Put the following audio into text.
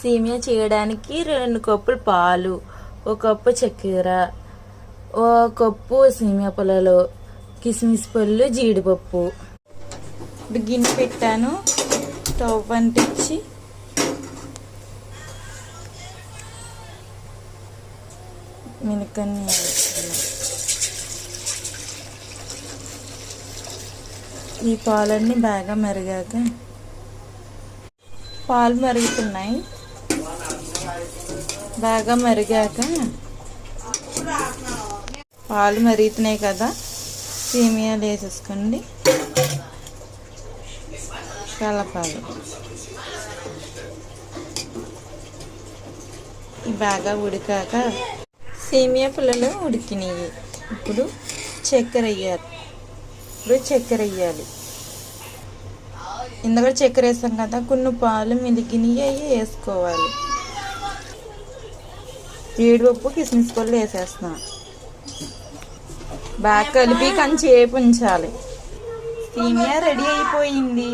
సేమియా చేయడానికి 2 కప్పులు పాలు, 1 కప్పు చక్కెర, 1 కప్పు సేమియా పొలాలు, కిస్మిస్ పళ్ళు, జీడిపప్పు. ఇప్పుడు గిన్నె పెట్టాను, స్టవ్ అంటించి మినకన్ని ఈ పాలన్నీ బాగా మరిగాక, పాలు మరుగుతున్నాయి, బాగా మరిగాక పాలు మరుగుతున్నాయి కదా, సేమియాలు వేసేసుకోండి, కలపాలి. బాగా ఉడికాక సేమియా పుల్లలు ఉడికినాయి. ఇప్పుడు చక్కెర వేయాలి. ఇందులో చక్కెర వేసాం కదా, కొన్ని పాలు మిలిగినవి అవి వేసుకోవాలి. జీడిపప్పు, కిస్మిస్ పళ్ళు వేసేస్తున్నా. బాగా కలిపి కొంచెంసేపు ఉంచాలి. సేమియా రెడీ అయిపోయింది.